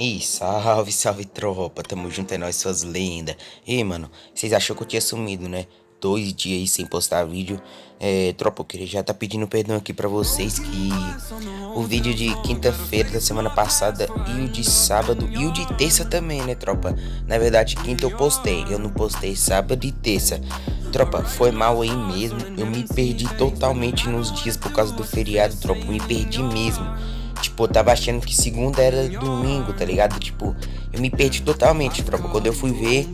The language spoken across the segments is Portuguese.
E salve, salve tropa, tamo junto, é nóis, suas lendas. E mano, vocês achou que eu tinha sumido, né? 2 dias aí sem postar vídeo. Tropa, eu queria já tá pedindo perdão aqui pra vocês que o vídeo de quinta-feira da semana passada e o de sábado e o de terça também, né, tropa? Na verdade, quinta eu não postei sábado e terça. Tropa, foi mal aí mesmo, eu me perdi totalmente nos dias por causa do feriado, tropa, me perdi mesmo. Tipo, eu tava achando que segunda era domingo, tá ligado? Tipo, eu me perdi totalmente, tropa. Quando eu fui ver,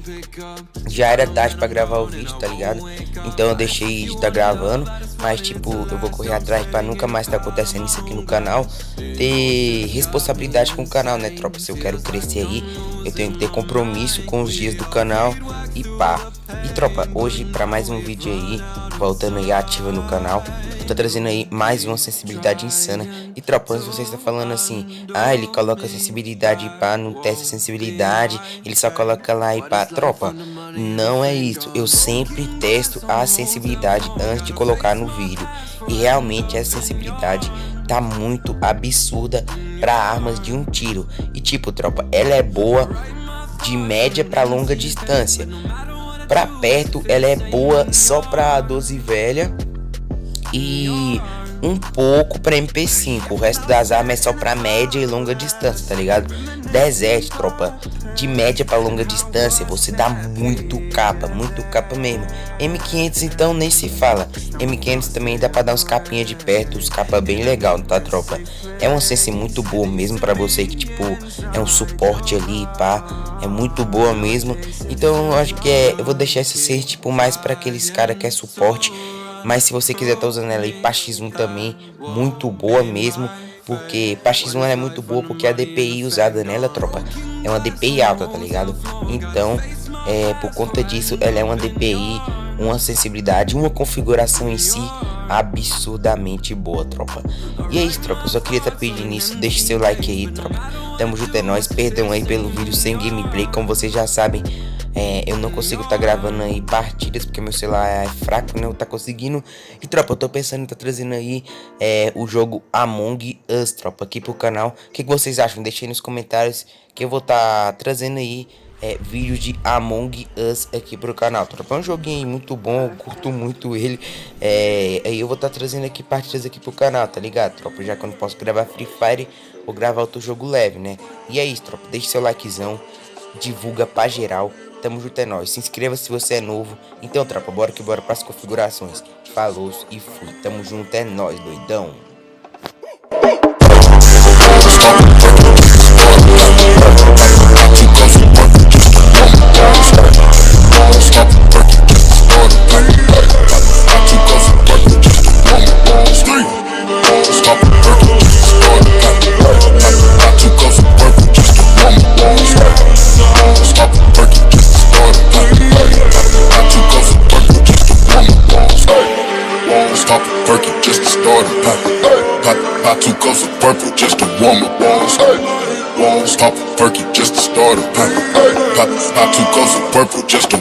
já era tarde pra gravar o vídeo, tá ligado? Então eu deixei de tá gravando. Mas, tipo, eu vou correr atrás pra nunca mais tá acontecendo isso aqui no canal. Ter responsabilidade com o canal, né, tropa? Se eu quero crescer aí, eu tenho que ter compromisso com os dias do canal e pá. E, tropa, hoje pra mais um vídeo aí, voltando aí ativa no canal, tô trazendo aí mais uma sensibilidade insana. E tropa, antes você está falando assim, ele coloca sensibilidade e pá, não testa sensibilidade, ele só coloca lá e pá. Tropa, não é isso, eu sempre testo a sensibilidade antes de colocar no vídeo. E realmente essa sensibilidade tá muito absurda para armas de um tiro. E tipo, tropa, ela é boa de média para longa distância. Pra perto ela é boa só pra 12 velha e um pouco pra MP5. O resto das armas é só pra média e longa distância, tá ligado? Desert, tropa, de média pra longa distância você dá muito capa mesmo. M500 então nem se fala. M500 também dá pra dar uns capinha de perto, uns capa bem legal, tá, tropa? É uma sense muito boa mesmo pra você que tipo é um suporte ali, pá, é muito boa mesmo. Então eu acho que eu vou deixar essa ser tipo mais pra aqueles cara que é suporte. Mas se você quiser tá usando ela aí pra X1 também, muito boa mesmo. Porque pra X1 ela é muito boa porque a DPI usada nela, tropa, é uma DPI alta, tá ligado? Então, por conta disso, ela é uma DPI, uma sensibilidade, uma configuração em si absurdamente boa, tropa. E é isso, tropa, eu só queria tá pedindo isso. Deixe seu like aí, tropa. Tamo junto, é nóis. Perdão aí pelo vídeo sem gameplay, como vocês já sabem. Eu não consigo tá gravando aí partidas porque meu celular é fraco, não tá conseguindo. E tropa, eu tô pensando em tá trazendo aí o jogo Among Us, tropa, aqui pro canal. O que vocês acham? Deixem nos comentários que eu vou tá trazendo aí vídeo de Among Us aqui pro canal, tropa. É um joguinho aí muito bom, eu curto muito ele. Aí eu vou tá trazendo aqui partidas aqui pro canal, tá ligado, tropa? Já que eu não posso gravar Free Fire, vou gravar outro jogo leve, né? E é isso, tropa, deixe seu likezão, divulga pra geral. Tamo junto, é nóis. Se inscreva se você é novo. Então, tropa, bora que bora pras configurações. Falou e fui. Tamo junto, é nóis, doidão. Just to start a pop 2 cups of purple just to warm up. Stop a perky just to start a pop 2 cups of purple just to